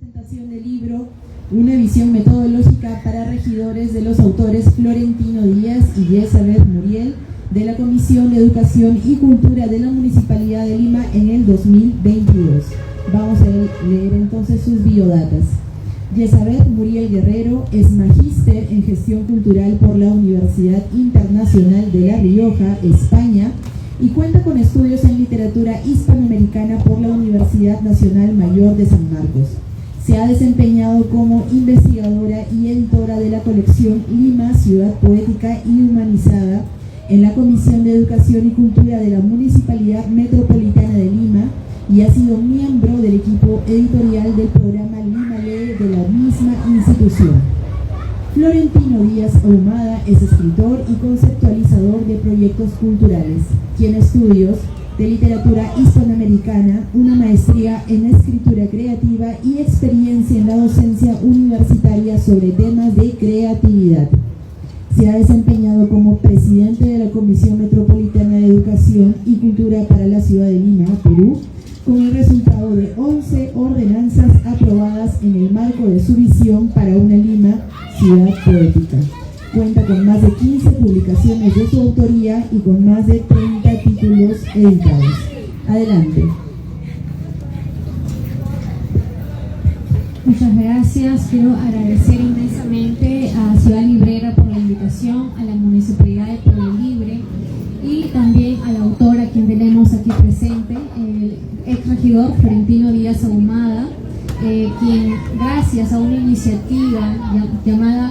presentación del libro Una visión metodológica para regidores de los autores Florentino Díaz y Yesabeth Muriel de la Comisión de Educación y Cultura de la Municipalidad de Lima en el 2022. Vamos a leer entonces sus biodatas. Yesabeth Muriel Guerrero es magíster en Gestión Cultural por la Universidad Internacional de La Rioja, España, y cuenta con estudios en literatura hispanoamericana por la Universidad Nacional Mayor de San Marcos. Se ha desempeñado como investigadora y editora de la colección Lima, Ciudad Poética y Humanizada en la Comisión de Educación y Cultura de la Municipalidad Metropolitana de Lima y ha sido miembro del equipo editorial del programa Lima Lee de la misma institución. Florentino Díaz Ahumada es escritor y conceptualizador de proyectos culturales. Tiene estudios de literatura hispanoamericana, una maestría en escritura creativa y experiencia en la docencia universitaria sobre temas de creatividad. Se ha desempeñado como presidente de la Comisión Metropolitana de Educación y Cultura para la Ciudad de Lima, Perú, con el resultado de 11 ordenanzas aprobadas en el marco de su visión para una Lima Ciudad Poética. Cuenta con más de 15 publicaciones de su autoría y con más de 30 títulos editados. Adelante. Muchas gracias. Quiero agradecer inmensamente a Ciudad Librera por la invitación, a la Municipalidad de Pueblo Libre y también al autor a quien tenemos aquí presente, el ex regidor Florentino Díaz Ahumada, quien gracias a una iniciativa llamada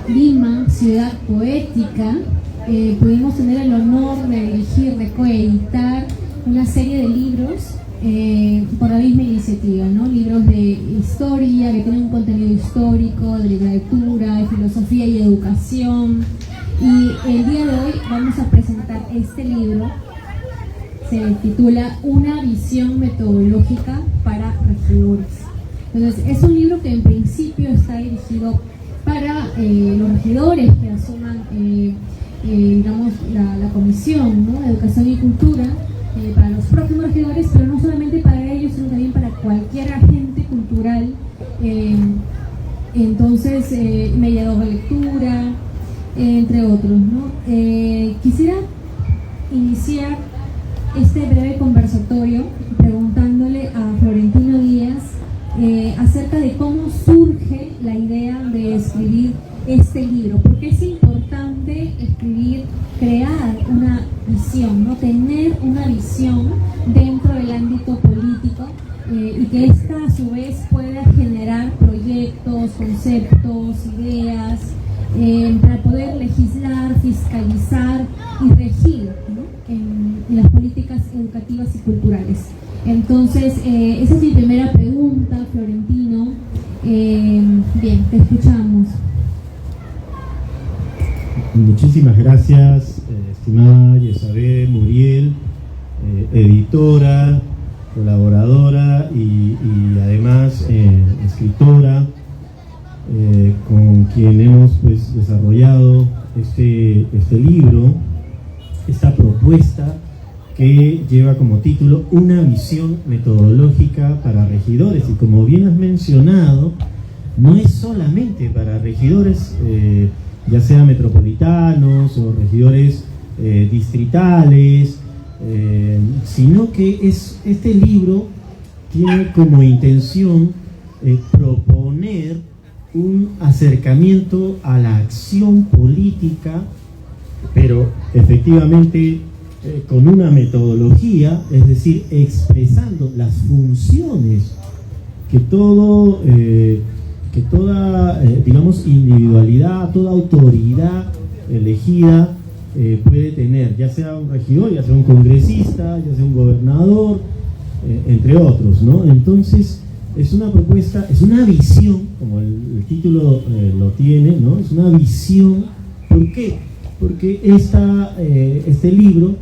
Lima, Ciudad Poética, pudimos tener el honor de dirigir, de coeditar una serie de libros por la misma iniciativa, ¿no? Libros de historia, que tienen un contenido histórico, de literatura, de filosofía y educación. Y el día de hoy vamos a presentar este libro, se titula Una visión metodológica para regidores. Entonces, es un libro que en principio está dirigido para los regidores que asuman, digamos, la comisión, ¿no?, de Educación y Cultura, para los próximos regidores, pero no solamente para ellos, sino también para cualquier agente cultural, entonces, mediador de lectura, entre otros, ¿no? Quisiera iniciar este breve conversatorio preguntándole a Florentino Díaz acerca de cómo surge la idea de escribir este libro, porque es importante escribir, crear una visión, ¿no?, tener una visión dentro del ámbito político y que esta a su vez pueda generar proyectos, conceptos, ideas para poder legislar, fiscalizar y regir, ¿no?, en las políticas educativas y culturales. Entonces, esa es mi primera pregunta, Florentino. Bien, te escuchamos. Muchísimas gracias, estimada Yesabeth Muriel, editora, colaboradora y además escritora, con quien hemos pues desarrollado este libro, esta propuesta que lleva como título Una visión metodológica para regidores, y como bien has mencionado, no es solamente para regidores, ya sea metropolitanos o regidores distritales, sino que este libro tiene como intención proponer un acercamiento a la acción política, pero efectivamente con una metodología, es decir, expresando las funciones que toda, digamos, individualidad, toda autoridad elegida puede tener, ya sea un regidor, ya sea un congresista, ya sea un gobernador, entre otros, ¿no? Entonces, es una propuesta, es una visión, como el título lo tiene, ¿no? Es una visión. ¿Por qué? Porque este libro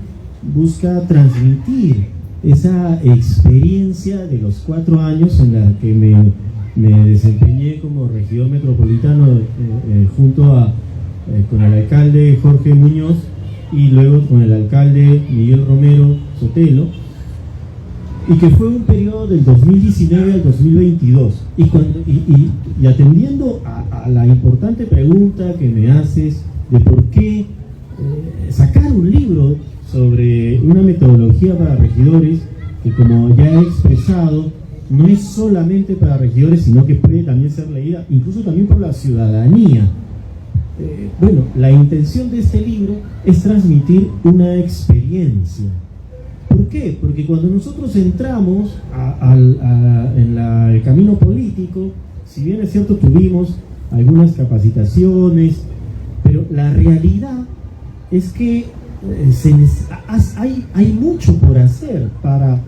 busca transmitir esa experiencia de los 4 años en la que me desempeñé como regidor metropolitano junto con el alcalde Jorge Muñoz y luego con el alcalde Miguel Romero Sotelo, y que fue un periodo del 2019 al 2022. Y atendiendo a la importante pregunta que me haces de por qué sacar un libro sobre una metodología para regidores, que como ya he expresado, no es solamente para regidores, sino que puede también ser leída incluso también por la ciudadanía. Bueno, la intención de este libro es transmitir una experiencia. ¿Por qué? Porque cuando nosotros entramos en el camino político, si bien es cierto tuvimos algunas capacitaciones, pero la realidad es que hay mucho por hacer para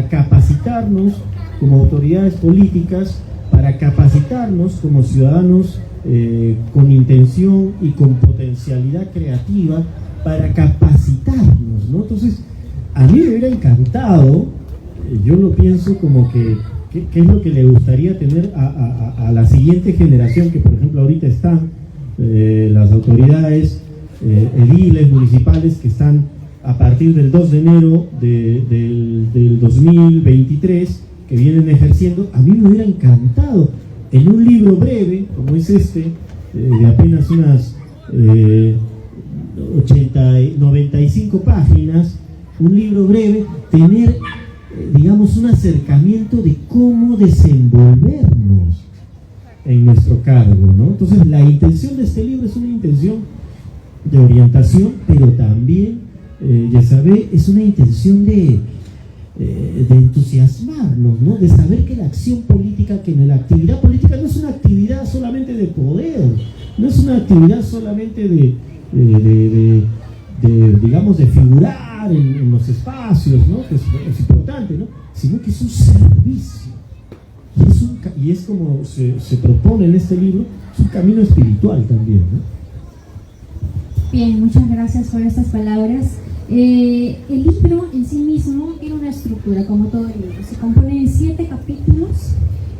capacitarnos como autoridades políticas, para capacitarnos como ciudadanos con intención y con potencialidad creativa, para capacitarnos, ¿no? Entonces, a mí me hubiera encantado, yo lo pienso como que es lo que le gustaría tener a la siguiente generación, que por ejemplo ahorita están las autoridades ediles municipales que están a partir del 2 de enero del 2023, que vienen ejerciendo. A mí me hubiera encantado en un libro breve como es este, de apenas unas 95 páginas, un libro breve, tener digamos un acercamiento de cómo desenvolvernos en nuestro cargo, ¿no? Entonces la intención de este libro es una intención de orientación, pero también, Yesabel, es una intención de entusiasmarnos, ¿no? De saber que la acción política, que la actividad política no es una actividad solamente de poder, no es una actividad solamente digamos, de figurar en los espacios, ¿no? Que es importante, ¿no? Sino que es un servicio. Y es como se propone en este libro, es un camino espiritual también, ¿no? Bien, muchas gracias por estas palabras. El libro en sí mismo tiene una estructura, como todo el libro. Se compone en 7 capítulos.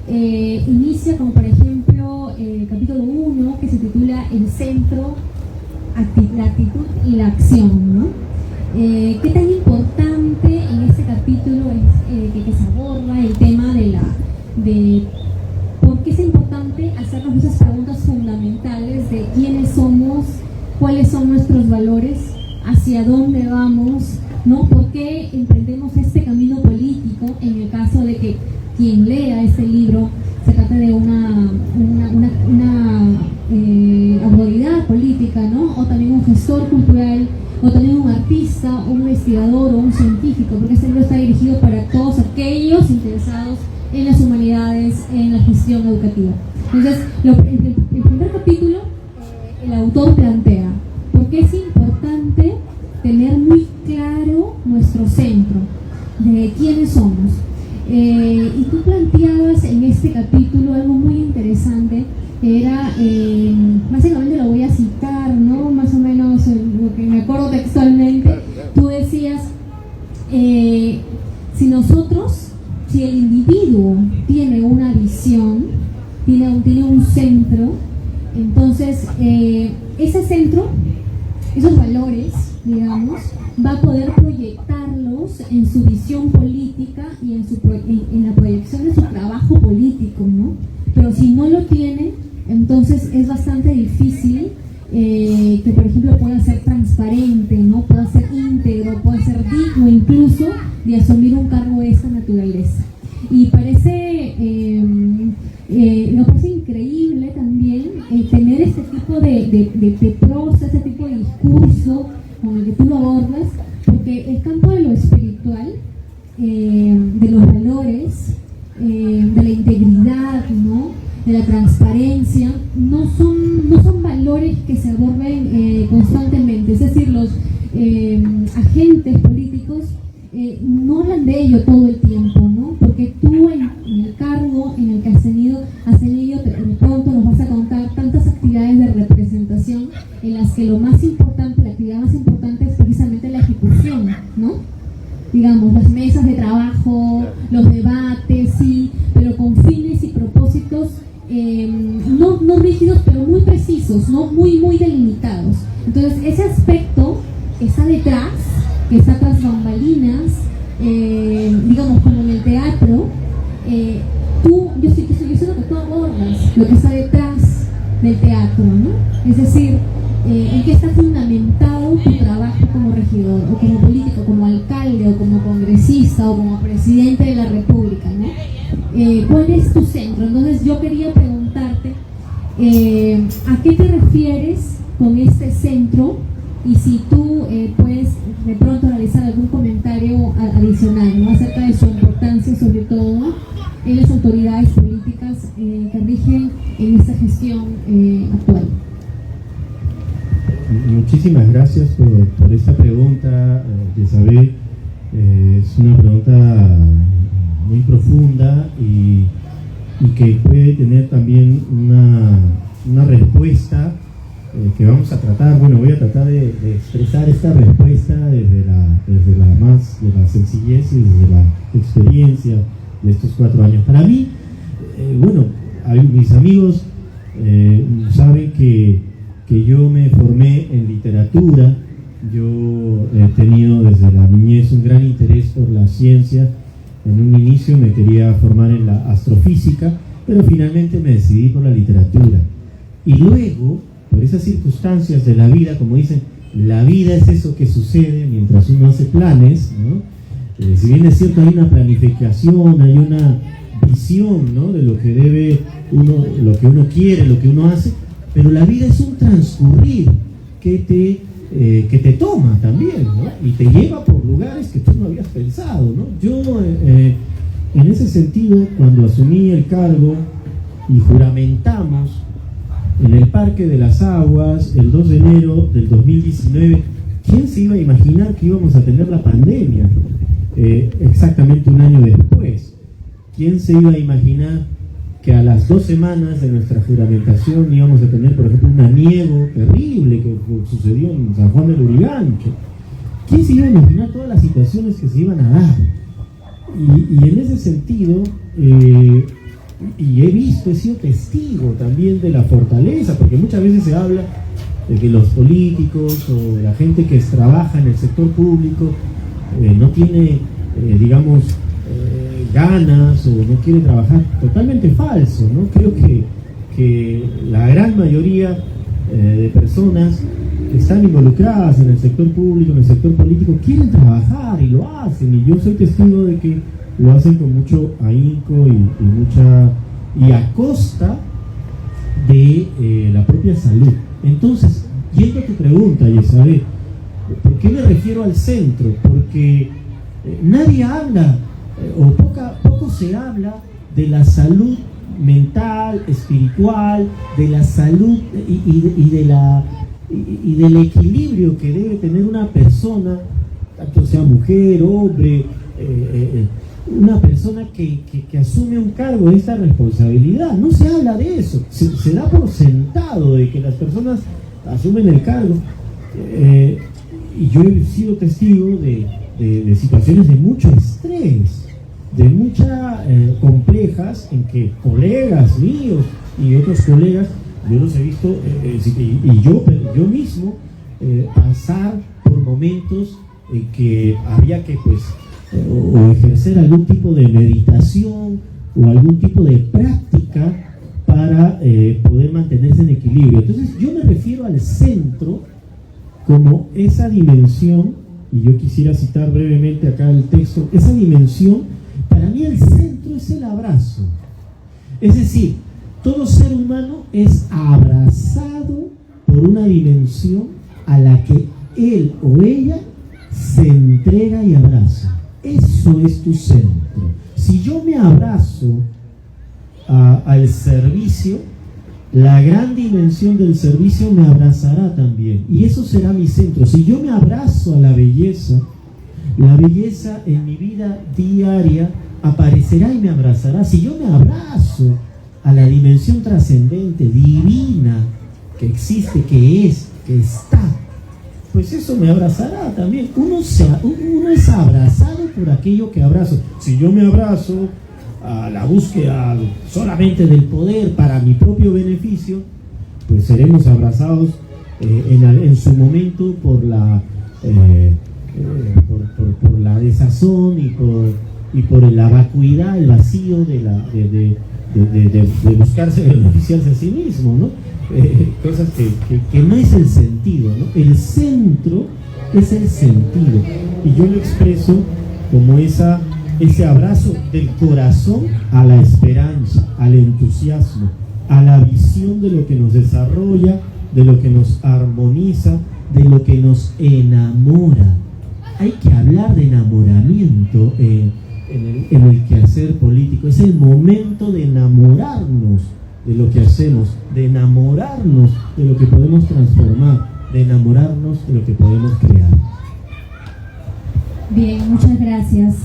Inicia como, por ejemplo, el capítulo 1, que se titula El centro, la actitud y la acción, ¿no? ¿Qué tan importante en este capítulo es que se aborda el tema de por qué es importante hacernos esas preguntas fundamentales de quiénes somos, cuáles son nuestros valores, hacia dónde vamos, ¿no? ¿Por qué emprendemos este camino político? En el caso de que quien lea este libro se trata de una autoridad política, ¿no? O también un gestor cultural, o también un artista, o un investigador, o un científico, porque este libro está dirigido para todos aquellos interesados en las humanidades, en la gestión educativa. Entonces, el primer capítulo, el autor plantea por qué es importante tener muy claro nuestro centro, de quiénes somos. Y tú planteabas en este capítulo algo muy interesante, que era, básicamente lo voy a citar, ¿no? Más o menos lo que me acuerdo textualmente. Tú decías, si el individuo tiene una visión, tiene un centro, entonces ese centro, esos valores, digamos, va a poder proyectarlos en su visión política y en la proyección de su trabajo político, ¿no? Pero si no lo tiene, entonces es bastante difícil que, por ejemplo, pueda ser transparente, ¿no? Pueda ser íntegro, pueda ser digno incluso de asumir un cargo de esta naturaleza. Y nos parece increíble también tener este tipo de prosa, este tipo de discurso con el que tú lo abordas, porque el campo de lo espiritual, de los valores, de la integridad, ¿no? De la transparencia, no son valores que se aborden constantemente. Es decir, los agentes políticos no hablan de ello todo el tiempo, ¿no? Porque tú en el cargo en el que has tenido, de pronto nos vas a contar tantas actividades de representación en las que la actividad más importante es precisamente la ejecución, ¿no? Digamos, las mesas de trabajo, los debates, sí, pero con fines y propósitos no rígidos, pero muy precisos, ¿no? Muy delimitados. Entonces, ese aspecto está detrás, que está tras bambalinas, digamos, como en el teatro, yo sé que tú abordas lo que está detrás del teatro, ¿no? Es decir, en qué está fundamentado tu trabajo como regidor, o como político, como alcalde, o como congresista, o como presidente de la República, ¿no? ¿Cuál es tu centro? Entonces yo quería preguntarte, ¿a qué te refieres con este centro? Y si tú puedes de pronto realizar algún comentario adicional, ¿no?, acerca de su importancia, sobre todo en las autoridades políticas que rigen en esta gestión actual. Muchísimas gracias por esta pregunta, Isabel. Es una pregunta muy profunda y que puede tener también una respuesta que vamos a tratar. Bueno, voy a tratar de expresar esta respuesta desde la sencillez y desde la experiencia de estos 4 años. Para mí, mis amigos saben que yo me formé en literatura. Yo he tenido desde la niñez un gran interés por la ciencia. En un inicio me quería formar en la astrofísica, pero finalmente me decidí por la literatura. Y luego, por esas circunstancias de la vida, como dicen, la vida es eso que sucede mientras uno hace planes, ¿no? Si bien es cierto, hay una planificación, hay una visión, ¿no?, de lo que debe uno, lo que uno quiere, lo que uno hace, pero la vida es un transcurrir que te toma también, ¿no?, y te lleva por lugares que tú no habías pensado, ¿no? Yo, en ese sentido, cuando asumí el cargo y juramentamos en el Parque de las Aguas el 2 de enero del 2019, ¿quién se iba a imaginar que íbamos a tener la pandemia exactamente un año después? ¿Quién se iba a imaginar que a las 2 semanas de nuestra juramentación íbamos a tener, por ejemplo, un aniego terrible que sucedió en San Juan del Urigancho? ¿Quién se iba a imaginar todas las situaciones que se iban a dar? Y en ese sentido, y he sido testigo también de la fortaleza, porque muchas veces se habla de que los políticos o la gente que trabaja en el sector público no tiene, ganas o no quiere trabajar. Totalmente falso, ¿no? Creo que la gran mayoría de personas que están involucradas en el sector público, en el sector político, quieren trabajar y lo hacen, y yo soy testigo de que lo hacen con mucho ahínco y a costa de la propia salud. Entonces, yendo a tu pregunta, Isabel, ¿por qué me refiero al centro? Porque nadie habla, o poco se habla de la salud mental, espiritual, de la salud y del equilibrio que debe tener una persona, tanto sea mujer, hombre, una persona que asume un cargo de esta responsabilidad. No se habla de eso, se da por sentado de que las personas asumen el cargo, y yo he sido testigo de situaciones de mucho estrés, de muchas complejas, en que colegas míos y otros colegas, yo los he visto, y yo mismo pasar por momentos en que había que o ejercer algún tipo de meditación o algún tipo de práctica para poder mantenerse en equilibrio. Entonces yo me refiero al centro como esa dimensión, y yo quisiera citar brevemente acá el texto, esa dimensión. Para mí el centro es el abrazo. Es decir, todo ser humano es abrazado por una dimensión a la que él o ella se entrega y abraza. Eso es tu centro. Si yo me abrazo al servicio, la gran dimensión del servicio me abrazará también, y eso será mi centro. Si yo me abrazo a la belleza en mi vida diaria aparecerá y me abrazará. Si yo me abrazo a la dimensión trascendente, divina, que existe, que es, que está, pues eso me abrazará también. Uno es abrazado por aquello que abrazo. Si yo me abrazo a la búsqueda solamente del poder para mi propio beneficio, pues seremos abrazados en su momento por por la desazón y por la vacuidad, el vacío de buscarse beneficiarse a sí mismo, ¿no? Cosas que no es el sentido, ¿no? El centro es el sentido, y yo lo expreso como ese abrazo del corazón a la esperanza, al entusiasmo, a la visión de lo que nos desarrolla, de lo que nos armoniza, de lo que nos enamora. Hay que hablar de enamoramiento en el quehacer político. Es el momento de enamorarnos de lo que hacemos, de enamorarnos de lo que podemos transformar, de enamorarnos de lo que podemos crear. Bien, muchas gracias.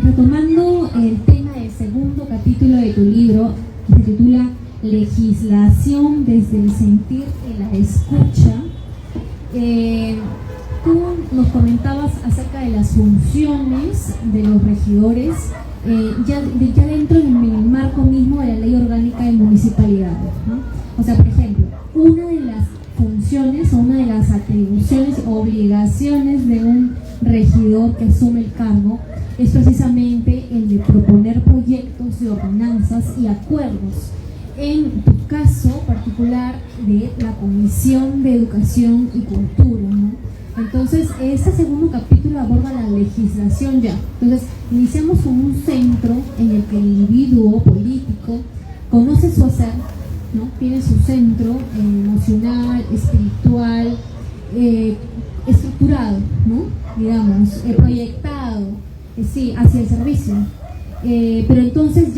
Retomando el tema del segundo capítulo de tu libro, se titula Legislación desde el sentir y la escucha. Tú nos comentabas acerca de las funciones de los regidores ya dentro del marco mismo de la Ley Orgánica de Municipalidades, ¿no? O sea, por ejemplo, una de las funciones o una de las atribuciones o obligaciones de un regidor que asume el cargo es precisamente el de proponer proyectos de ordenanzas y acuerdos. En tu caso particular de la Comisión de Educación y Cultura, ¿no? Entonces, este segundo capítulo aborda la legislación ya. Entonces, iniciamos con un centro en el que el individuo político conoce su hacer, ¿no? Tiene su centro emocional, espiritual, estructurado, ¿no? Digamos, proyectado, sí, hacia el servicio. Pero entonces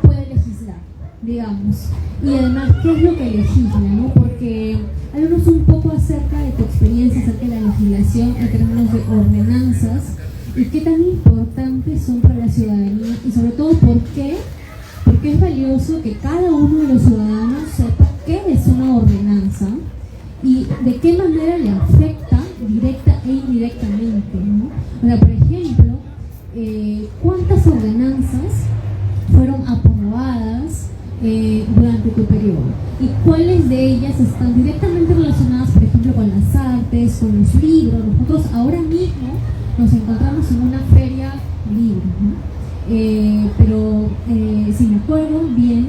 puede legislar, digamos. Y además, ¿qué es lo que legisla, no? Porque háblanos un poco acerca de tu experiencia acerca de la legislación en términos de ordenanzas y qué tan importantes son para la ciudadanía, y sobre todo porque es valioso que cada uno de los ciudadanos sepa qué es una ordenanza y de qué manera le afecta directa e indirectamente, ¿no? O sea, por ejemplo, ¿cuántas ordenanzas fueron aprobadas durante tu periodo? ¿Y cuáles de ellas están directamente relacionadas, por ejemplo, con las artes, con los libros? Nosotros ahora mismo nos encontramos en una feria libre, ¿no? Pero si me acuerdo bien,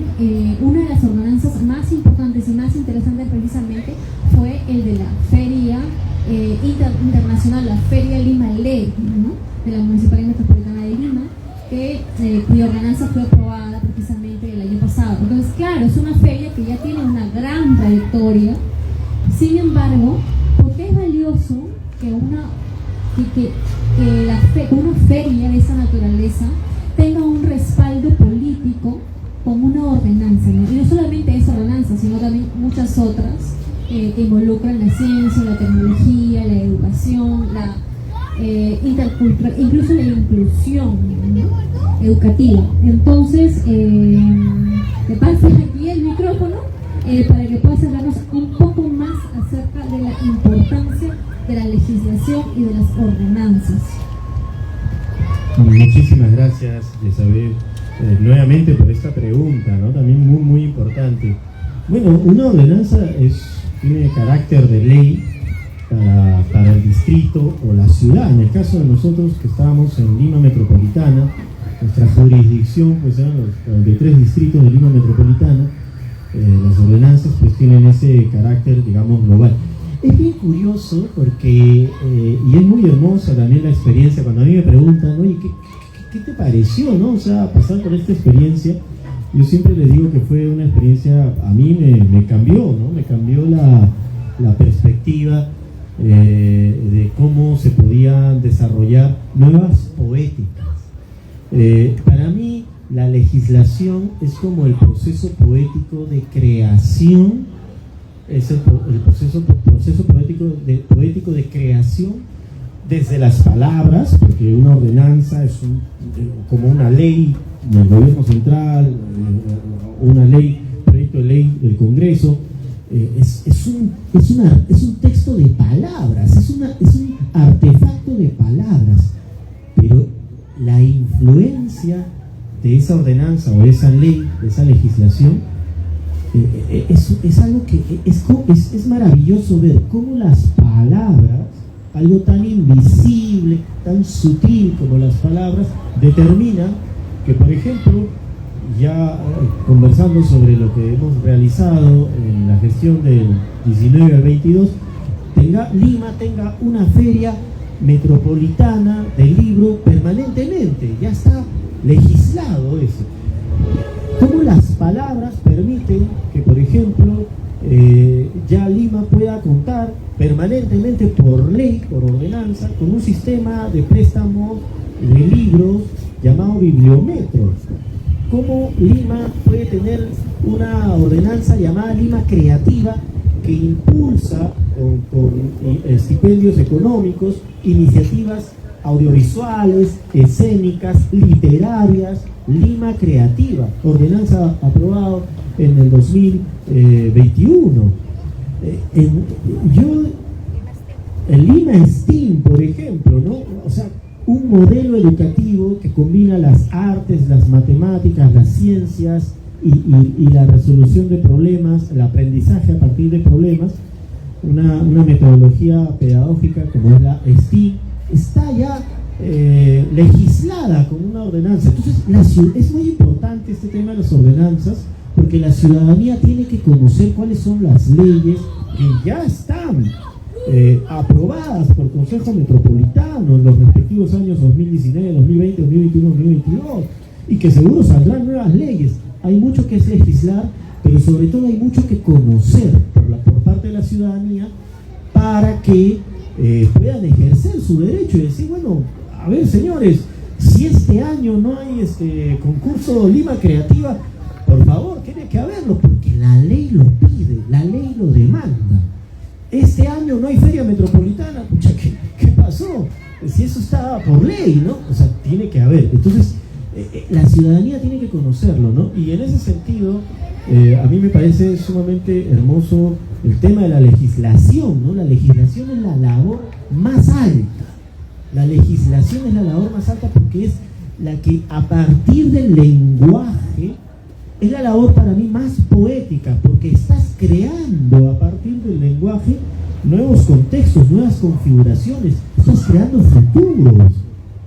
una de las ordenanzas más importantes y más interesantes precisamente fue el de la Feria Internacional, la Feria Lima Ley, ¿no? De la Municipalidad Metropolitana de Lima, cuya ordenanza fue aprobada precisamente el año pasado. Entonces, claro, es una feria que ya tiene una gran trayectoria. Sin embargo, ¿por qué es valioso que una feria de esa naturaleza tenga un respaldo político con una ordenanza, ¿no? Y no solamente esa ordenanza, sino también muchas otras que involucran la ciencia, la tecnología, la educación, la intercultural, incluso la inclusión, ¿no? Educativa. Entonces, te paso aquí el micrófono para que puedas hablarnos un poco más acerca de la importancia de la legislación y de las ordenanzas. Muchísimas gracias, Isabel, nuevamente por esta pregunta, ¿no? También muy, muy importante. Bueno, una ordenanza tiene carácter de ley para el distrito o la ciudad. En el caso de nosotros que estábamos en Lima Metropolitana, nuestra jurisdicción pues eran los 43 distritos de Lima Metropolitana. Las ordenanzas pues tienen ese carácter, digamos, global. Es bien curioso porque, y es muy hermosa también la experiencia, cuando a mí me preguntan, oye, ¿qué te pareció, no? O sea, pasar por esta experiencia, yo siempre les digo que fue una experiencia, a mí me cambió, ¿no? Me cambió la perspectiva de cómo se podían desarrollar nuevas poéticas. Para mí, la legislación es como el proceso poético de creación. Es el proceso poético de creación desde las palabras, porque una ordenanza es como una ley del gobierno central, una ley, proyecto de ley del Congreso, es un texto de palabras, es un artefacto de palabras, pero la influencia de esa ordenanza o de esa ley, de esa legislación, es algo que es maravilloso ver cómo las palabras algo tan invisible, tan sutil como las palabras, determina que, por ejemplo, ya conversando sobre lo que hemos realizado en la gestión del 19 al 22, Lima tenga una feria metropolitana del libro permanentemente. Ya está legislado eso. ¿Cómo las palabras permiten que, por ejemplo, ya Lima pueda contar permanentemente por ley, por ordenanza, con un sistema de préstamo de libros llamado bibliometro? ¿Cómo Lima puede tener una ordenanza llamada Lima Creativa que impulsa con estipendios económicos iniciativas audiovisuales, escénicas, literas? Lima Creativa, ordenanza aprobado en el 2021. El Lima STEAM, por ejemplo, ¿no? O sea, un modelo educativo que combina las artes, las matemáticas, las ciencias y la resolución de problemas, el aprendizaje a partir de problemas, una metodología pedagógica como es la STEAM, está ya legislada con una ordenanza. Entonces, es muy importante este tema de las ordenanzas, porque la ciudadanía tiene que conocer cuáles son las leyes que ya están aprobadas por el Consejo Metropolitano en los respectivos años 2019, 2020, 2021, 2022, y que seguro saldrán nuevas leyes. Hay mucho que legislar, pero sobre todo hay mucho que conocer por parte de la ciudadanía para que puedan ejercer su derecho y decir, bueno, a ver, señores, si este año no hay concurso Lima Creativa, por favor, tiene que haberlo, porque la ley lo pide, la ley lo demanda. Este año no hay feria metropolitana, pucha, ¿qué pasó? Si eso estaba por ley, ¿no? O sea, tiene que haber. Entonces, la ciudadanía tiene que conocerlo, ¿no? Y en ese sentido, a mí me parece sumamente hermoso el tema de la legislación, ¿no? La legislación es la labor más alta. La legislación es la labor más alta porque es la que, a partir del lenguaje, es la labor para mí más poética, porque estás creando a partir del lenguaje nuevos contextos, nuevas configuraciones, estás creando futuros.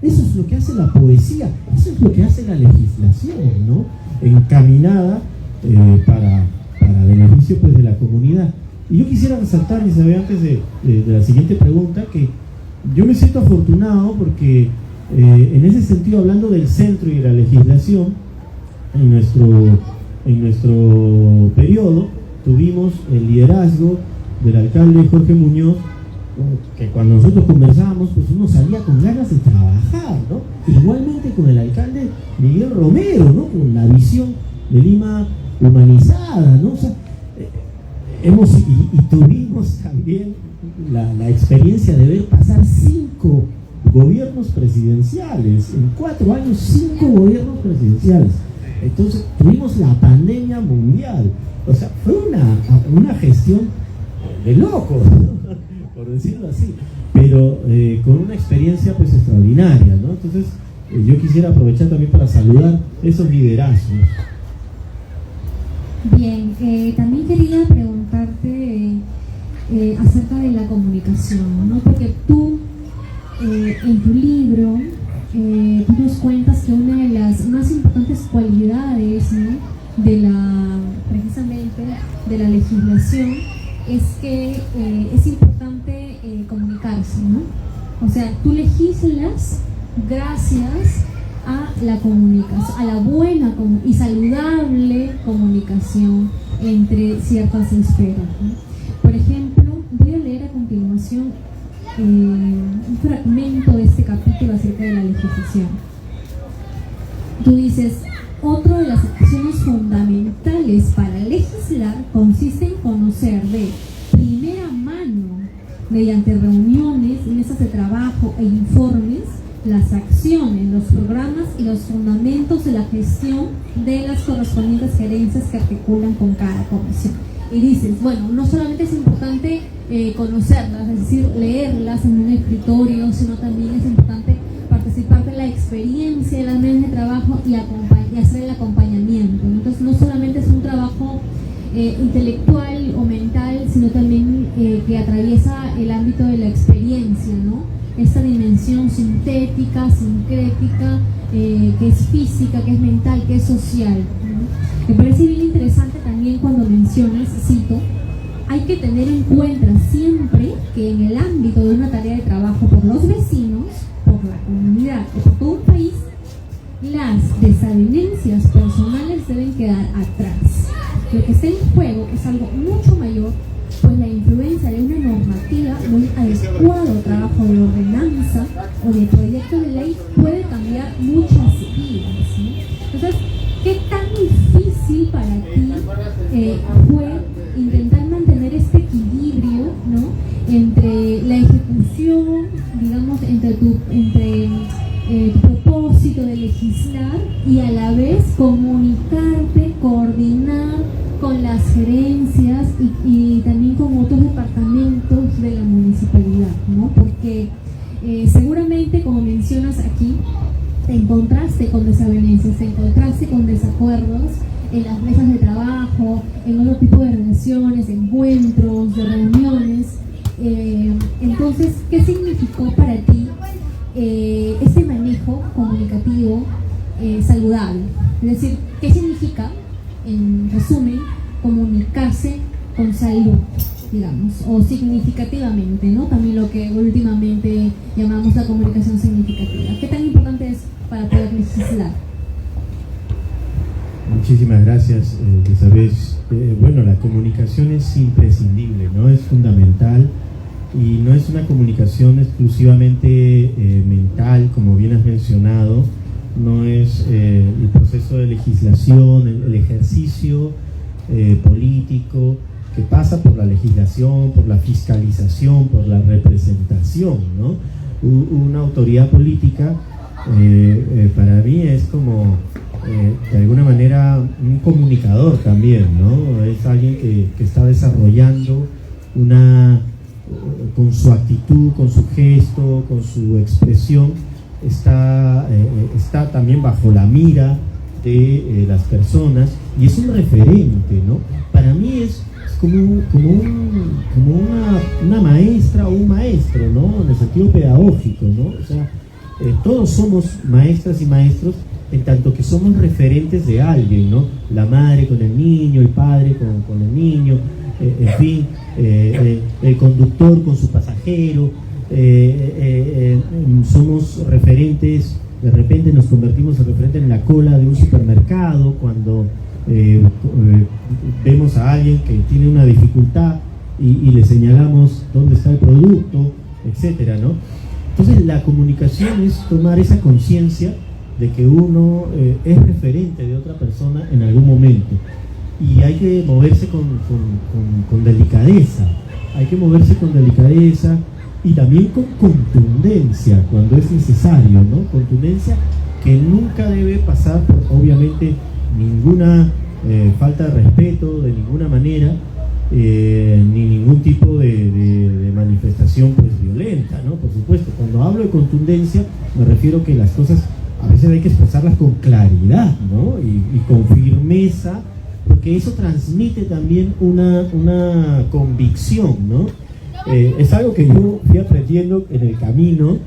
Eso es lo que hace la poesía, eso es lo que hace la legislación, ¿no? Encaminada para beneficio, pues, de la comunidad. Y yo quisiera resaltar, Isabel, antes de la siguiente pregunta, que yo me siento afortunado porque en ese sentido, hablando del centro y de la legislación, en nuestro periodo tuvimos el liderazgo del alcalde Jorge Muñoz, que cuando nosotros conversábamos, pues uno salía con ganas de trabajar, ¿no? Igualmente con el alcalde Miguel Romero, ¿no? Con la visión de Lima humanizada, ¿no? O sea, tuvimos también la experiencia de ver pasar 5 gobiernos presidenciales, en 4 años 5 gobiernos presidenciales. Entonces tuvimos la pandemia mundial, o sea, fue una gestión de locos, ¿no? Por decirlo así, pero con una experiencia, pues, extraordinaria, ¿no? Entonces yo quisiera aprovechar también para saludar esos liderazgos. Bien, también quería preguntarte acerca de la comunicación, ¿no? Porque tú en tu libro tú nos cuentas que una de las más importantes cualidades, ¿no?, precisamente de la legislación es que es importante comunicarse, ¿no? O sea, tú legislas gracias a la comunicación, a la buena y saludable comunicación entre ciertas esferas, ¿no? Por ejemplo, voy a leer a continuación un fragmento de este capítulo acerca de la legislación. Tú dices: otra de las acciones fundamentales para legislar consiste en conocer de primera mano, mediante reuniones, mesas de trabajo e informes, las acciones, los programas y los fundamentos de la gestión de las correspondientes gerencias que articulan con cada comisión. Y dices, bueno, no solamente es importante conocerlas, es decir, leerlas en un escritorio, sino también es importante participar de la experiencia de las mesas de trabajo y hacer el acompañamiento. Entonces, no solamente es un trabajo intelectual o mental, sino también que atraviesa el ámbito de la experiencia, ¿no? Esta dimensión sintética, sincrética, que es física, que es mental, que es social, ¿no? Me parece bien interesante también cuando mencionas, cito, hay que tener en cuenta siempre que en el ámbito de una tarea de trabajo por los vecinos, por la comunidad o por todo un país, las desavenencias personales deben quedar atrás. Lo que está en juego es algo mucho mayor, pues la influencia de una normativa, de un adecuado trabajo de ordenanza o de proyecto de ley puede cambiar muchas vidas, ¿sí? Entonces, ¿qué tan difícil para ti fue intentar mantener este equilibrio, ¿no? Entre la ejecución, digamos, entre tu propósito de legislar y a la vez comunicarte, coordinar con las gerencias y también con otros departamentos de la municipalidad, ¿no? Porque seguramente, como mencionas aquí, te encontraste con desavenencias, te encontraste con desacuerdos en las mesas de trabajo, en otro tipo de relaciones, de encuentros, de reuniones. Entonces, ¿qué significó para ti este manejo comunicativo saludable? Es decir, ¿qué significa, en resumen, comunicarse con salud, digamos, o significativamente, ¿no? También lo que últimamente llamamos la comunicación significativa. ¿Qué tan importante es para poder legislar? Muchísimas gracias, Elizabeth. Bueno, la comunicación es imprescindible, ¿no? Es fundamental y no es una comunicación exclusivamente mental, como bien has mencionado. No es el proceso de legislación, el ejercicio político que pasa por la legislación, por la fiscalización, por la representación, ¿no? Una autoridad política para mí es como de alguna manera un comunicador también, ¿no? Es alguien que está desarrollando con su actitud, con su gesto, con su expresión, está también bajo la mira de las personas y es un referente, ¿no? Para mí es como una maestra o un maestro, ¿no? En el sentido pedagógico, ¿no? O sea, todos somos maestras y maestros en tanto que somos referentes de alguien, ¿no? La madre con el niño, el padre con el niño, en fin, el conductor con su pasajero. Somos referentes, de repente nos convertimos en referentes en la cola de un supermercado cuando vemos a alguien que tiene una dificultad y le señalamos dónde está el producto, etcétera, ¿no? Entonces la comunicación es tomar esa conciencia de que uno es referente de otra persona en algún momento y hay que moverse con delicadeza, y también con contundencia cuando es necesario, ¿no? Contundencia que nunca debe pasar por, obviamente, ninguna falta de respeto de ninguna manera, ni ningún tipo de manifestación pues violenta, ¿no? Por supuesto, cuando hablo de contundencia me refiero que las cosas a veces hay que expresarlas con claridad, ¿no? Y con firmeza, porque eso transmite también una convicción, ¿no? Es algo que yo fui aprendiendo en el camino,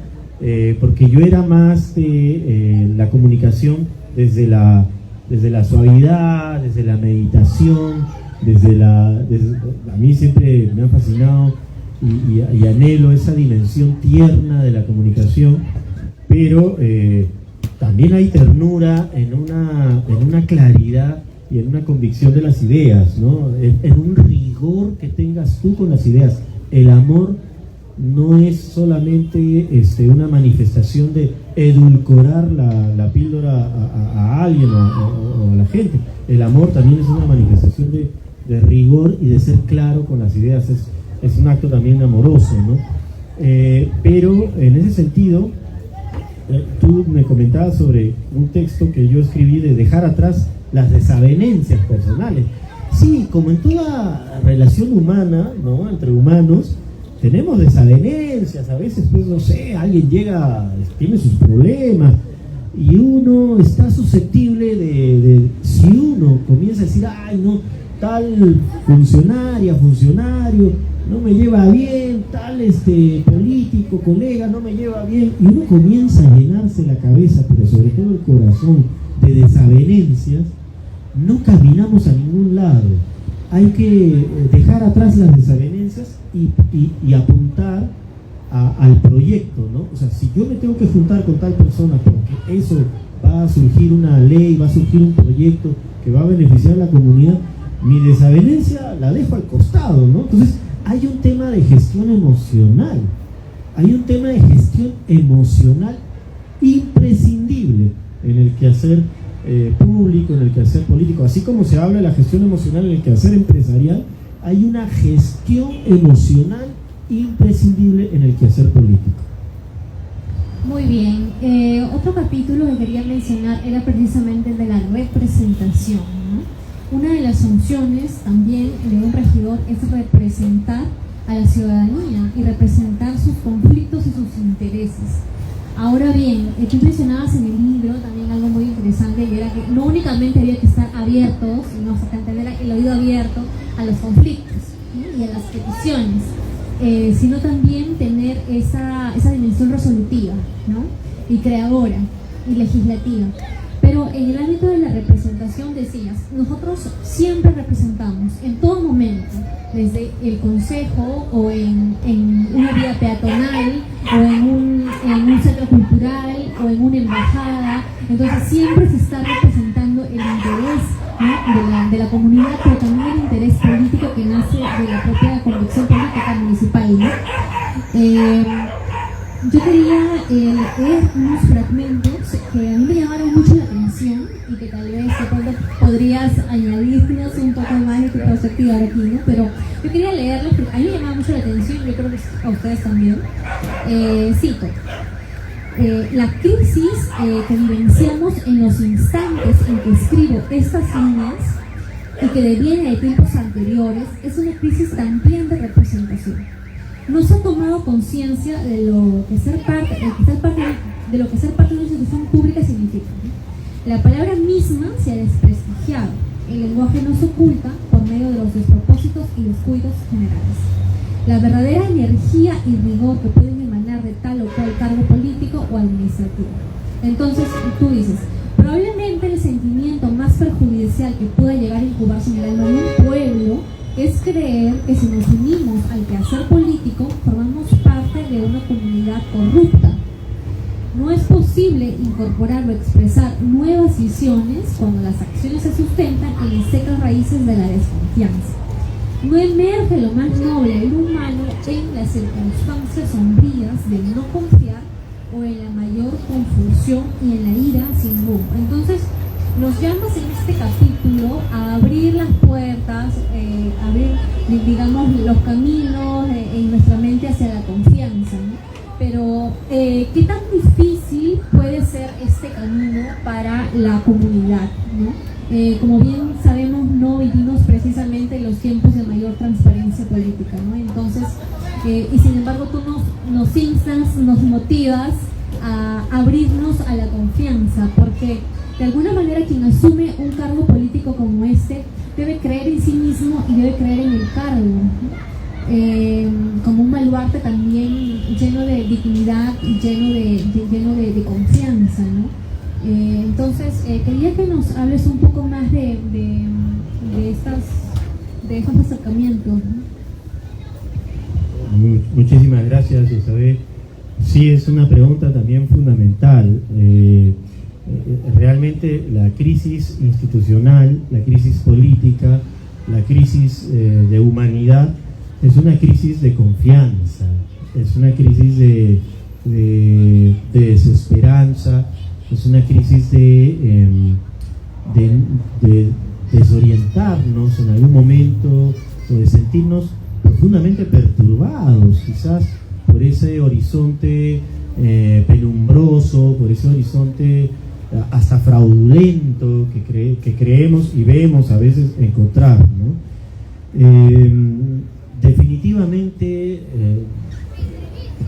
porque yo era más de la comunicación desde la suavidad, desde la meditación, a mí siempre me ha fascinado y anhelo esa dimensión tierna de la comunicación, pero también hay ternura en una claridad y en una convicción de las ideas, ¿no? En un rigor que tengas tú con las ideas. El amor no es solamente una manifestación de edulcorar la píldora a alguien o a la gente. El amor también es una manifestación de rigor y de ser claro con las ideas. Es un acto también amoroso, ¿no? Pero en ese sentido, tú me comentabas sobre un texto que yo escribí de dejar atrás las desavenencias personales. Sí, como en toda relación humana, ¿no? Entre humanos, tenemos desavenencias, a veces, pues, no sé, alguien llega, tiene sus problemas, y uno está susceptible si uno comienza a decir, ay, no, tal funcionario no me lleva bien, tal político, colega no me lleva bien, y uno comienza a llenarse la cabeza, pero sobre todo el corazón, de desavenencias, no caminamos a ningún lado. Hay que dejar atrás las desavenencias y apuntar al proyecto, ¿no? O sea, si yo me tengo que juntar con tal persona porque eso va a surgir una ley, va a surgir un proyecto que va a beneficiar a la comunidad, mi desavenencia la dejo al costado, ¿no? Entonces, hay un tema de gestión emocional, imprescindible en el quehacer público, en el quehacer político. Así como se habla de la gestión emocional en el quehacer empresarial, hay una gestión emocional imprescindible en el quehacer político. Muy bien, otro capítulo que quería mencionar era precisamente el de la representación, ¿no? Una de las funciones también de un regidor es representar a la ciudadanía y representar sus conflictos y sus intereses. Ahora bien, tú mencionabas en el libro también algo muy interesante, y era que no únicamente había que estar abiertos, sino hasta tener el oído abierto a los conflictos, ¿sí? Y a las peticiones, sino también tener esa dimensión resolutiva, ¿no? Y creadora y legislativa. Pero en el ámbito de la representación, decías, nosotros siempre representamos en todo momento, desde el consejo o en una vía peatonal o en un centro cultural o en una embajada. Entonces siempre se está representando el interés, ¿no? de la comunidad, pero también el interés político que nace de la propia convicción política municipal, ¿no? Yo quería leer unos fragmentos que a mí me llamaron mucho la atención y que tal vez de pronto podrías añadirnos un poco más de tu perspectiva aquí, ¿no? Pero yo quería leerlos porque a mí me llamaba mucho la atención y yo creo que a ustedes también. Cito: la crisis que vivenciamos en los instantes en que escribo estas líneas y que deviene de tiempos anteriores es una crisis también de representación. No se ha tomado conciencia de lo que ser parte de lo que ser parte de una institución pública significa, ¿no? La palabra misma se ha desprestigiado. El lenguaje no se oculta por medio de los despropósitos y descuidos generales. La verdadera energía y rigor que pueden emanar de tal o cual cargo político o administrativo. Entonces, tú dices, probablemente el sentimiento más perjudicial que pueda llegar a incubarse en el alma de un pueblo es creer que si nos unimos al quehacer político, formamos parte de una comunidad corrupta. No es posible incorporar o expresar nuevas visiones cuando las acciones se sustentan en las secas raíces de la desconfianza. No emerge lo más noble del humano en las circunstancias sombrías de no confiar o en la mayor confusión y en la ira sin rumbo. Entonces, nos llamas en este capítulo a abrir las puertas, abrir, digamos, los caminos en nuestra mente hacia la confianza, ¿no? Pero, ¿qué tan difícil puede ser este camino para la comunidad, ¿no? Como bien sabemos, no vivimos precisamente en los tiempos de mayor transparencia política, ¿no? Entonces, y sin embargo tú nos instas, nos motivas a abrirnos a la confianza, porque de alguna manera quien asume un cargo político como este debe creer en sí mismo y debe creer en el cargo, como un baluarte también lleno de dignidad y lleno de confianza, ¿no? Entonces quería que nos hables un poco más de estos acercamientos, ¿no? Muchísimas gracias, Isabel. Sí, es una pregunta también fundamental. Realmente la crisis institucional, la crisis política, la crisis de humanidad es una crisis de confianza, es una crisis de desesperanza, es una crisis de desorientarnos en algún momento o de sentirnos profundamente perturbados, quizás por ese horizonte penumbroso, por ese horizonte hasta fraudulento que creemos y vemos a veces encontrar, ¿no? Definitivamente,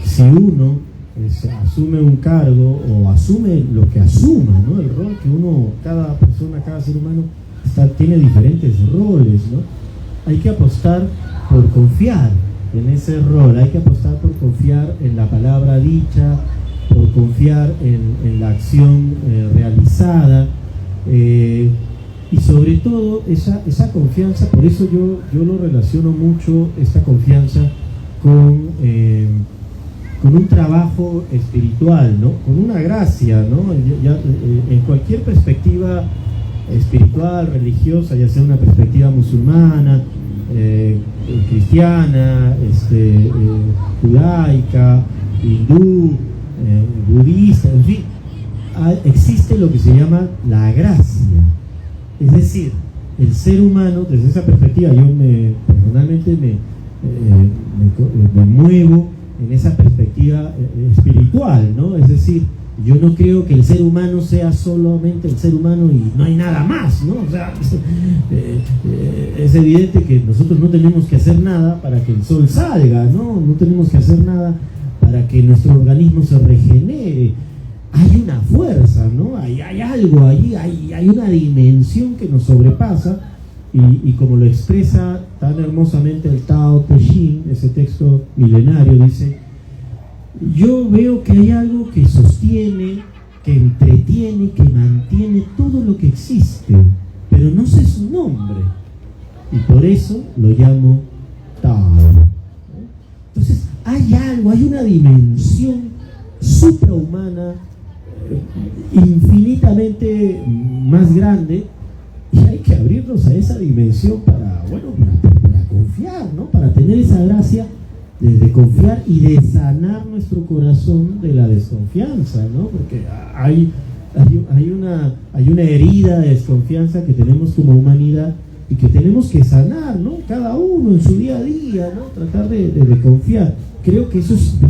si uno asume un cargo o asume lo que asuma, ¿no? El rol que uno, cada persona, cada ser humano tiene diferentes roles, ¿no? Hay que apostar por confiar en ese rol, hay que apostar por confiar en la palabra dicha, por confiar en la acción realizada, y sobre todo esa confianza. Por eso yo lo relaciono mucho, esta confianza, con un trabajo espiritual, ¿no? Con una gracia, ¿no? En cualquier perspectiva espiritual, religiosa, ya sea una perspectiva musulmana, cristiana, judaica, hindú, budista, en fin, existe lo que se llama la gracia. Es decir, el ser humano, desde esa perspectiva, yo personalmente me muevo en esa perspectiva espiritual, ¿no? Es decir, yo no creo que el ser humano sea solamente el ser humano y no hay nada más, ¿no? O sea, es evidente que nosotros no tenemos que hacer nada para que el sol salga, ¿no? No tenemos que hacer nada para que nuestro organismo se regenere. Hay una fuerza, ¿no? Hay algo allí, hay una dimensión que nos sobrepasa, y como lo expresa tan hermosamente el Tao Te Ching, ese texto milenario, dice: yo veo que hay algo que sostiene, que entretiene, que mantiene todo lo que existe, pero no sé su nombre, y por eso lo llamo Tao. Entonces hay algo, hay una dimensión suprahumana, infinitamente más grande, y hay que abrirnos a esa dimensión para confiar, ¿no? Para tener esa gracia de confiar y de sanar nuestro corazón de la desconfianza, ¿no? Porque hay una herida de desconfianza que tenemos como humanidad y que tenemos que sanar, ¿no? Cada uno en su día a día, ¿no? Tratar de confiar. Creo que eso es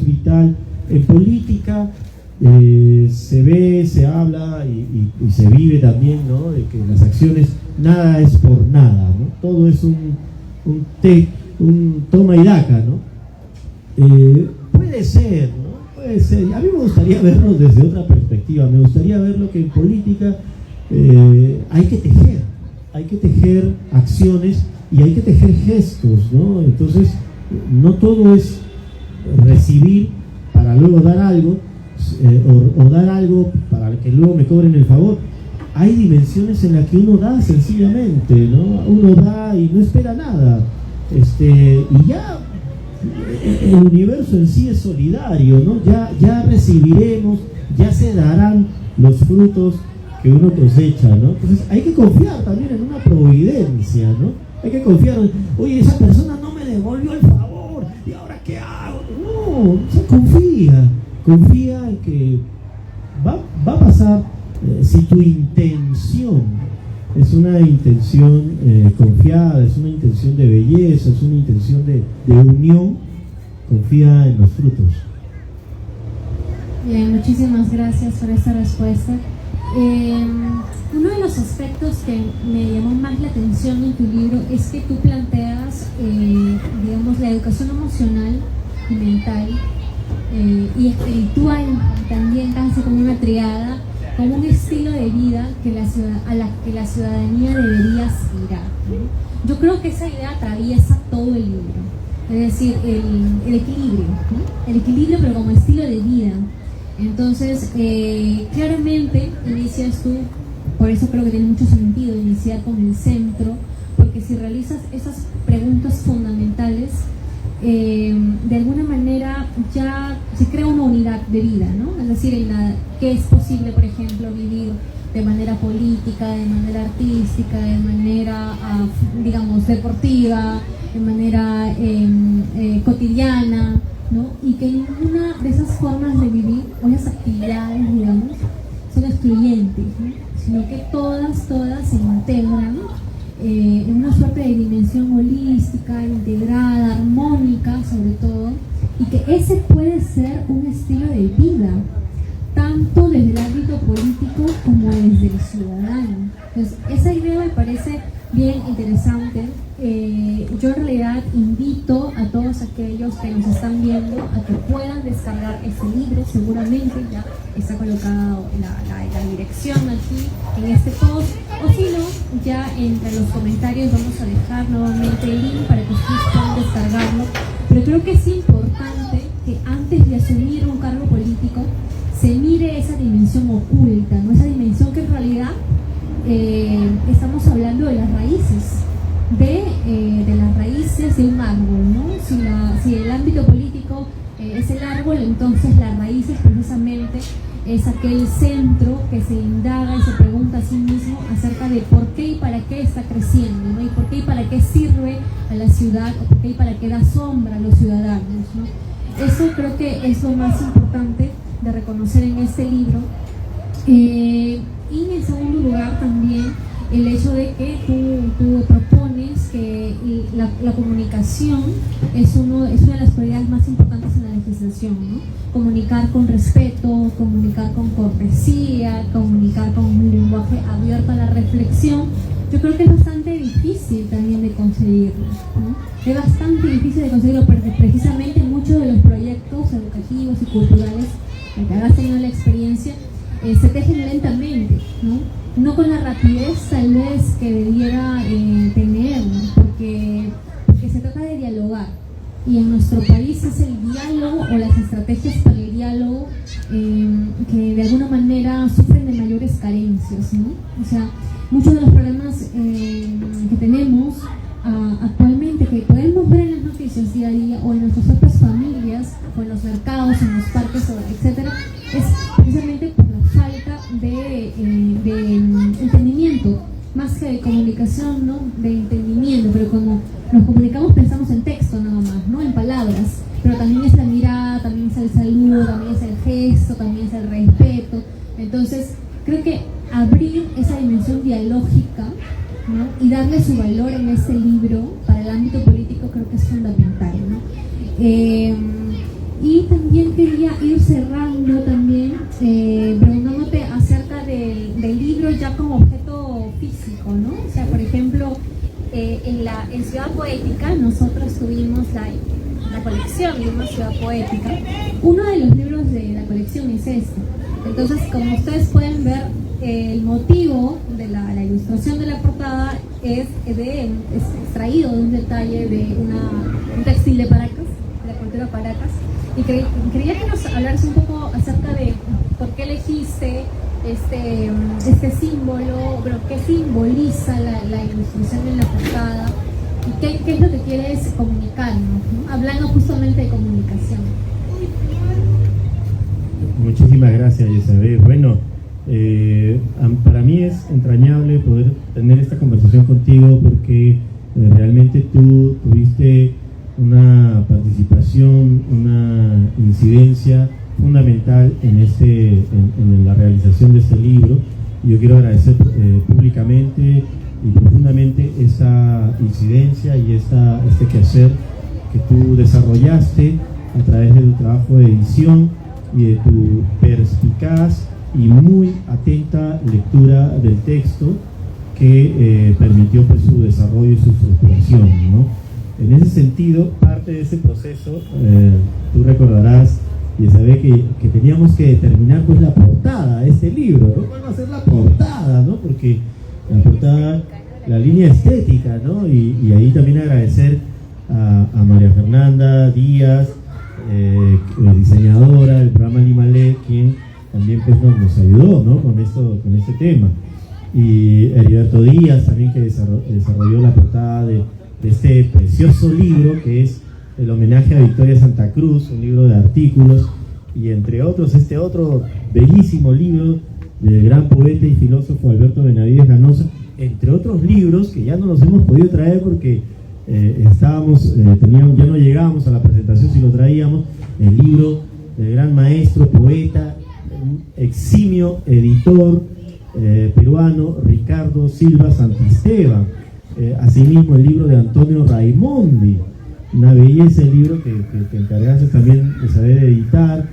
vital. En política se ve, se habla y se vive también, ¿no? De que las acciones, nada es por nada, ¿no? Todo es un toma y daca, ¿no? Puede ser, ¿no? Puede ser. A mí me gustaría verlo desde otra perspectiva. Me gustaría verlo que en política hay que tejer acciones y hay que tejer gestos, ¿no? Entonces, no todo es recibir para luego dar algo, o dar algo para que luego me cobren el favor. Hay dimensiones en las que uno da sencillamente, ¿no? Uno da y no espera nada, y ya el universo en sí es solidario, ¿no? Ya recibiremos, ya se darán los frutos que uno cosecha, ¿no? Entonces hay que confiar también en una providencia, ¿no? Hay que confiar, oye, esa persona no me devolvió el favor, ¿y ahora qué hago? No, o sea, confía en que va a pasar. Si tu intención es una intención confiada, es una intención de belleza, es una intención de unión, confía en los frutos. Bien, muchísimas gracias por esta respuesta. Uno de los aspectos que me llamó más la atención en tu libro es que tú planteas, digamos, la educación emocional y mental y espiritual, también casi como una triada, como un estilo de vida a la que la ciudadanía debería aspirar, ¿no? Yo creo que esa idea atraviesa todo el libro, es decir, el equilibrio, ¿no? El equilibrio, pero como estilo de vida. Entonces, claramente inicias tú, por eso creo que tiene mucho sentido iniciar con el centro, porque si realizas esas preguntas fundamentales, de alguna manera ya se crea una unidad de vida, ¿no? Es decir, que es posible, por ejemplo, vivir de manera política, de manera artística, de manera, digamos, deportiva, de manera cotidiana, ¿no? Y que ninguna de esas formas de vivir o esas actividades, digamos, son excluyentes, ¿no? Sino que todas se integran en una suerte de dimensión holística, integrada, armónica sobre todo, y que ese puede ser un estilo de vida, tanto desde el ámbito político como desde el ciudadano. Entonces, esa idea me parece bien interesante. Yo en realidad invito a todos aquellos que nos están viendo a que puedan descargar este libro. Seguramente ya está colocada la dirección aquí en este post, o si no, ya entre los comentarios vamos a dejar nuevamente el link para que ustedes puedan descargarlo. Pero creo que es importante que antes de asumir un cargo político se mire esa dimensión oculta, ¿no? Esa dimensión que en realidad estamos hablando de las raíces, de las raíces de un árbol, ¿no? Si el ámbito político es el árbol, entonces las raíces precisamente es aquel centro que se indaga y se pregunta a sí mismo acerca de por qué y para qué está creciendo, ¿no? Y por qué y para qué sirve a la ciudad, o por qué y para qué da sombra a los ciudadanos, ¿no? Eso creo que es lo más importante de reconocer en este libro. Y en segundo lugar también el hecho de que tú propones que la comunicación es una de las prioridades más importantes en la legislación, ¿no? Comunicar con respeto, comunicar con cortesía, comunicar con un lenguaje abierto a la reflexión. Yo creo que es bastante difícil también de conseguirlo, ¿no? Es bastante difícil de conseguirlo porque precisamente muchos de los proyectos educativos y culturales que hagas tenido la experiencia se tejen lentamente, no con la rapidez tal vez que debiera tener, ¿no? porque se trata de dialogar, y en nuestro país es el diálogo o las estrategias para el diálogo que de alguna manera sufren de mayores carencias, ¿no? O sea, muchos de los problemas que tenemos actualmente, que podemos ver en las noticias día a día, o en nuestras propias familias, o en los mercados, en los parques, etcétera, es precisamente por la falta de entendimiento, más que de comunicación, ¿no? De entendimiento. Pero cuando nos comunicamos pensamos en texto nada más, ¿no? En palabras, pero también es la mirada, también es el saludo, también es el gesto, también es el respeto. Entonces creo que abrir esa dimensión dialógica, ¿no? Y darle su valor en este libro para el ámbito político creo que es fundamental, ¿no? Y también quería ir cerrando también preguntándote acerca del libro ya como objeto físico, ¿no? O sea, por ejemplo, en Ciudad Poética nosotros tuvimos la colección de una Ciudad Poética. Uno de los libros de la colección es este. Entonces, como ustedes pueden ver, el motivo de la ilustración de la portada es extraído de un detalle de un textil de Paracas, de la cultura Paracas. Y quería que nos hablaras un poco acerca de por qué elegiste este símbolo, pero qué simboliza la ilustración en la portada, y qué es lo que quieres comunicarnos, ¿no? Hablando justamente de comunicación. Muchísimas gracias, Isabel. Bueno, para mí es entrañable poder tener esta conversación contigo porque realmente tú tuviste una participación, una incidencia fundamental en la realización de este libro. Y yo quiero agradecer públicamente y profundamente esa incidencia y este quehacer que tú desarrollaste a través de tu trabajo de edición y de tu perspicaz y muy atenta lectura del texto que permitió pues, su desarrollo y su estructuración, ¿no? En ese sentido, parte de ese proceso, tú recordarás, y sabés que teníamos que determinar pues, la portada de este libro, ¿no? ¿Cuál va a ser la portada, ¿no? Porque la portada, la línea estética, ¿no? Y ahí también agradecer a María Fernanda Díaz, diseñadora del programa Limalé, quien también pues, nos ayudó, ¿no? con este tema. Y Heriberto Díaz también, que desarrolló la portada de este precioso libro que es el homenaje a Victoria Santa Cruz, un libro de artículos, y entre otros este otro bellísimo libro del gran poeta y filósofo Alberto Benavides Ganosa, entre otros libros que ya no los hemos podido traer porque ya no llegábamos a la presentación si lo traíamos, el libro del gran maestro, poeta, eximio editor peruano Ricardo Silva Santisteban. Asimismo el libro de Antonio Raimondi, una belleza el libro que te encargaste también de saber editar,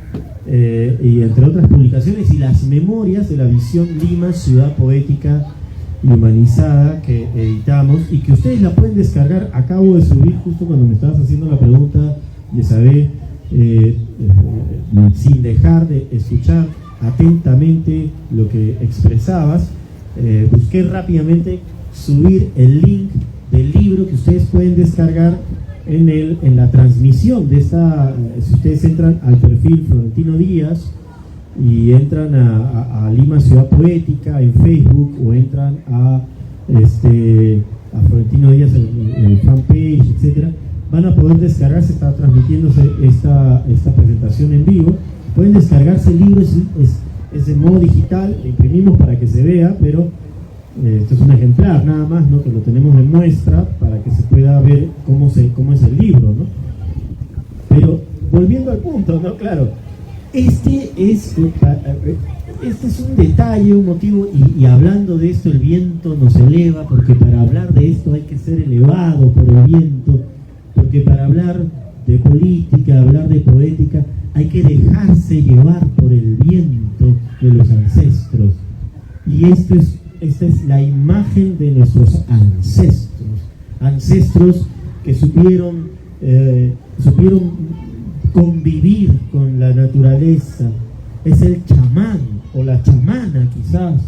y entre otras publicaciones, y las memorias de la visión Lima Ciudad Poética y humanizada que editamos y que ustedes la pueden descargar. Acabo de subir justo cuando me estabas haciendo la pregunta, Yesabel, sin dejar de escuchar atentamente lo que expresabas, busqué rápidamente subir el link del libro que ustedes pueden descargar en la transmisión de esta. Si ustedes entran al perfil Florentino Díaz y entran a Lima Ciudad Poética en Facebook, o entran a Florentino Díaz en el fanpage, etcétera, van a poder descargarse. Está transmitiéndose esta presentación en vivo. Pueden descargarse el libro, es en modo digital, lo imprimimos para que se vea, pero esto es un ejemplar nada más, ¿no? Que lo tenemos de muestra para que se pueda ver cómo es el libro, ¿no? Pero volviendo al punto, ¿no? Claro, este es un detalle, un motivo, y hablando de esto el viento nos eleva, porque para hablar de esto hay que ser elevado por el viento, porque para hablar de política, hablar de poética, hay que dejarse llevar por el viento de los ancestros. Y esta es la imagen de nuestros ancestros que supieron convivir con la naturaleza. Es el chamán o la chamana quizás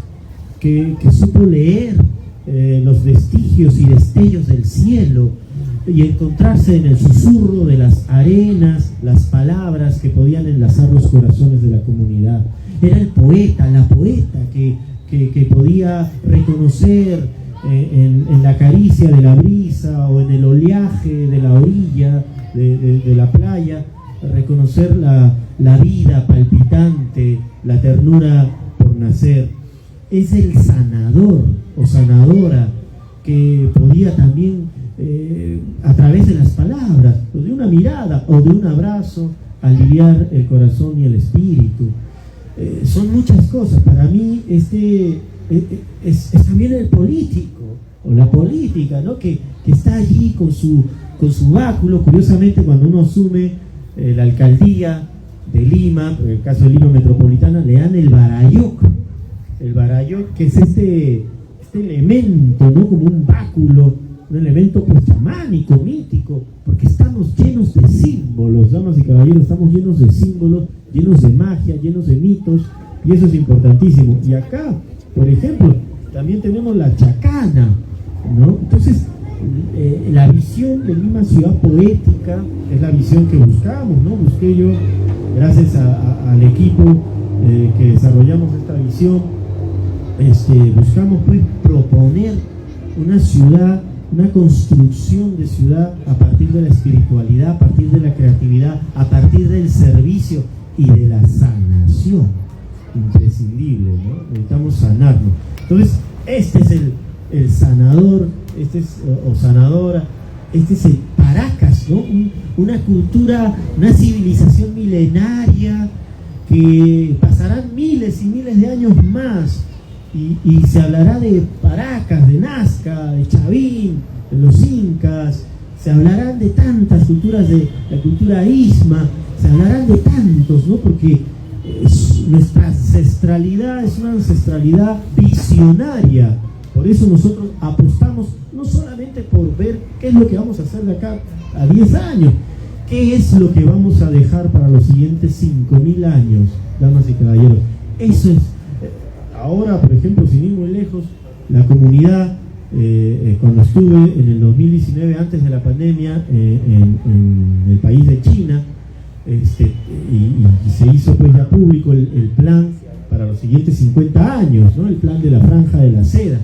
que supo leer los vestigios y destellos del cielo y encontrarse en el susurro de las arenas, las palabras que podían enlazar los corazones de la comunidad. Era el poeta, la poeta que podía reconocer en la caricia de la brisa o en el oleaje de la orilla de la playa, reconocer la vida palpitante, la ternura por nacer. Es el sanador o sanadora que podía también a través de las palabras, o de una mirada o de un abrazo, aliviar el corazón y el espíritu. Son muchas cosas. Para mí es también el político o la política, ¿no? que está allí con su báculo. Curiosamente, cuando uno asume la alcaldía de Lima, en el caso de Lima Metropolitana, le dan el barayoc, que es este elemento, ¿no? Como un báculo, un elemento pues chamánico, mítico, porque estamos llenos de símbolos, damas y caballeros, estamos llenos de símbolos, llenos de magia, llenos de mitos, y eso es importantísimo. Y acá, por ejemplo, también tenemos la chacana, ¿no? Entonces, la visión de Lima Ciudad Poética es la visión que buscamos, ¿no? Busqué yo, gracias al equipo que desarrollamos esta visión, buscamos pues proponer una ciudad, una construcción de ciudad a partir de la espiritualidad, a partir de la creatividad, a partir del servicio y de la sanación. Imprescindible, ¿no? Necesitamos sanarnos. Entonces, este es el sanador, o sanadora, este es el Paracas, ¿no? Una cultura, una civilización milenaria que pasarán miles y miles de años más, y se hablará de Paracas, de Nazca, de Chavín, de los incas, se hablarán de tantas culturas, de la cultura isma, se hablarán de tantos, ¿no? Porque nuestra ancestralidad es una ancestralidad visionaria. Por eso nosotros apostamos no solamente por ver qué es lo que vamos a hacer de acá a 10 años, qué es lo que vamos a dejar para los siguientes 5.000 años, damas y caballeros. Eso es. Ahora, por ejemplo, sin ir muy lejos, la comunidad, cuando estuve en el 2019, antes de la pandemia, en el país de China, y se hizo pues ya público el plan para los siguientes 50 años, ¿no? El plan de la Franja de la Seda.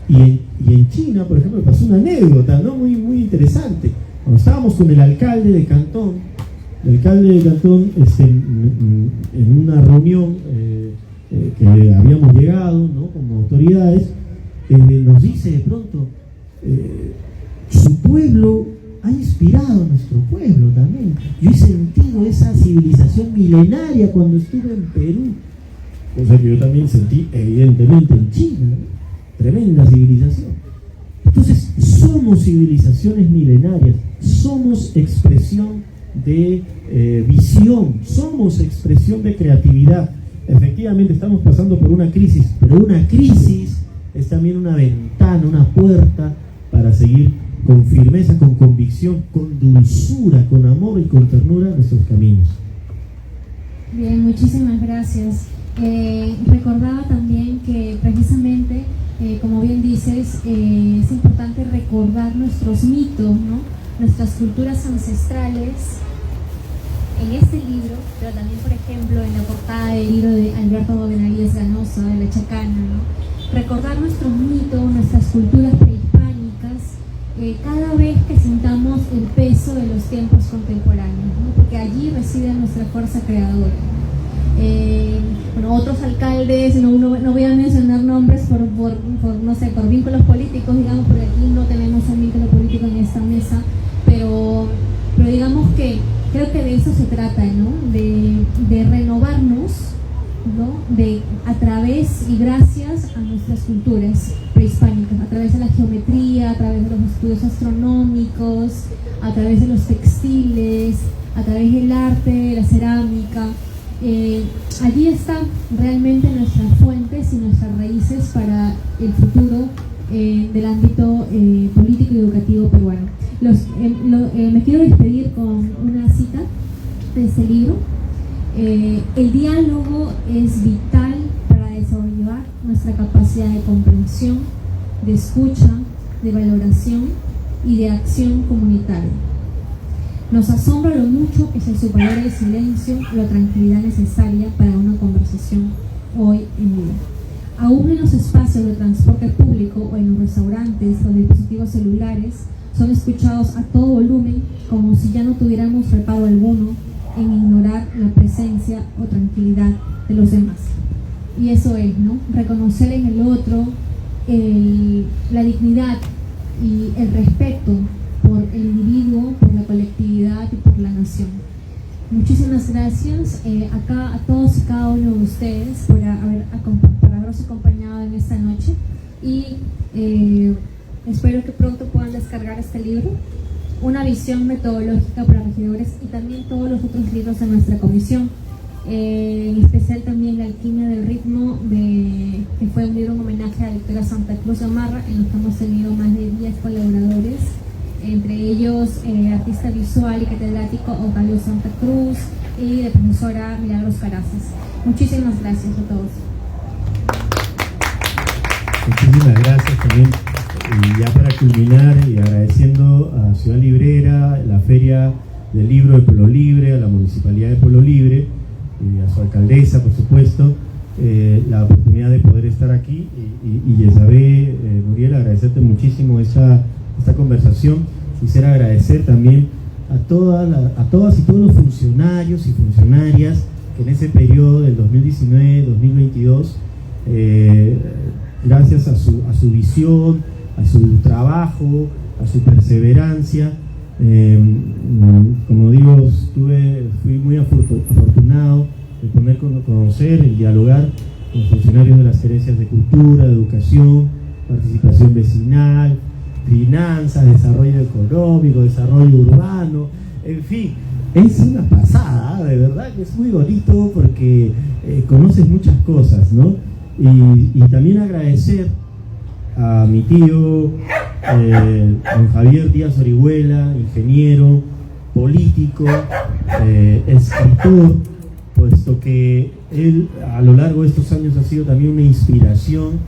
Y en China, por ejemplo, pasó una anécdota, ¿no? Muy, muy interesante. Cuando estábamos con el alcalde de Cantón, en una reunión que habíamos llegado, ¿no? Como autoridades, nos dice de pronto, su pueblo ha inspirado a nuestro pueblo también. Yo he sentido esa civilización milenaria cuando estuve en Perú, cosa que yo también sentí evidentemente en China, ¿no? Tremenda civilización. Entonces, somos civilizaciones milenarias, somos expresión de visión, somos expresión de creatividad. Efectivamente estamos pasando por una crisis, pero una crisis es también una ventana, una puerta para seguir con firmeza, con convicción, con dulzura, con amor y con ternura nuestros caminos. Bien, muchísimas gracias. Recordaba también que precisamente, como bien dices, es importante recordar nuestros mitos, ¿no? Nuestras culturas ancestrales en este libro, pero también, por ejemplo, en la portada del libro de Alberto Benavides Ganosa, de La Chacana, ¿no? Recordar nuestros mitos, nuestras culturas prehispánicas, cada vez que sintamos el peso de los tiempos contemporáneos, ¿no? Porque allí reside nuestra fuerza creadora. Bueno, otros alcaldes, no voy a mencionar nombres no sé, por vínculos políticos, digamos, porque aquí no tenemos un vínculo político en esta mesa, pero digamos que creo que de eso se trata, ¿no? De renovarnos, ¿no? A través y gracias a nuestras culturas prehispánicas, a través de la geometría, a través de los estudios astronómicos, a través de los textiles, a través del arte, la cerámica. Allí están realmente nuestras fuentes y nuestras raíces para el futuro del ámbito político y educativo peruano. Me quiero despedir con una cita de este libro. El diálogo es vital para desarrollar nuestra capacidad de comprensión, de escucha, de valoración y de acción comunitaria. Nos asombra lo mucho que se supera el silencio, la tranquilidad necesaria para una conversación hoy en día. Aún en los espacios de transporte público o en los restaurantes, los dispositivos celulares son escuchados a todo volumen, como si ya no tuviéramos reparo alguno en ignorar la presencia o tranquilidad de los demás. Y eso es, ¿no? Reconocer en el otro la dignidad y el respeto por el individuo, por la colectividad y por la nación. Muchísimas gracias a todos y cada uno de ustedes por habernos acompañado en esta noche, y espero que pronto puedan descargar este libro, Una visión metodológica para regidores, y también todos los otros libros de nuestra comisión, en especial también La alquimia del ritmo, que fue un libro en homenaje a la doctora Santa Cruz Gamarra, en el que hemos tenido más de 10 colaboradores, entre ellos artista visual y catedrático Octavio Santa Cruz y la profesora Milagros Carazas. Muchísimas gracias a todos. Muchísimas gracias también. Y ya para culminar, y agradeciendo a Ciudad Librera, la Feria del Libro de Pueblo Libre, a la Municipalidad de Pueblo Libre y a su alcaldesa, por supuesto, la oportunidad de poder estar aquí. Y Yesabé, Muriel, agradecerte muchísimo esta conversación. Quisiera agradecer también a todas y todos los funcionarios y funcionarias que en ese periodo del 2019-2022, gracias a su visión, a su trabajo, a su perseverancia, como digo, fui muy afortunado de poder conocer y dialogar con funcionarios de las gerencias de cultura, de educación, participación vecinal, finanzas, desarrollo económico, desarrollo urbano, en fin, es una pasada, de verdad que es muy bonito porque conoces muchas cosas, ¿no? Y también agradecer a mi tío, don Javier Díaz Orihuela, ingeniero, político, escritor, puesto que él a lo largo de estos años ha sido también una inspiración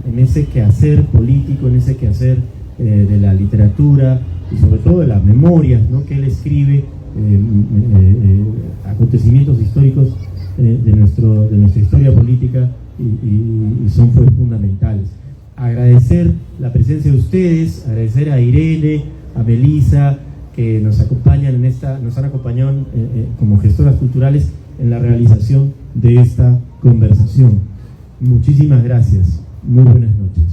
en ese quehacer político, en ese quehacer de la literatura y sobre todo de las memorias, ¿no?, que él escribe, acontecimientos históricos de nuestra historia política, y son fundamentales. Agradecer la presencia de ustedes, agradecer a Irene, a Melissa, que nos han acompañado como gestoras culturales en la realización de esta conversación. Muchísimas gracias. Muy buenas noches.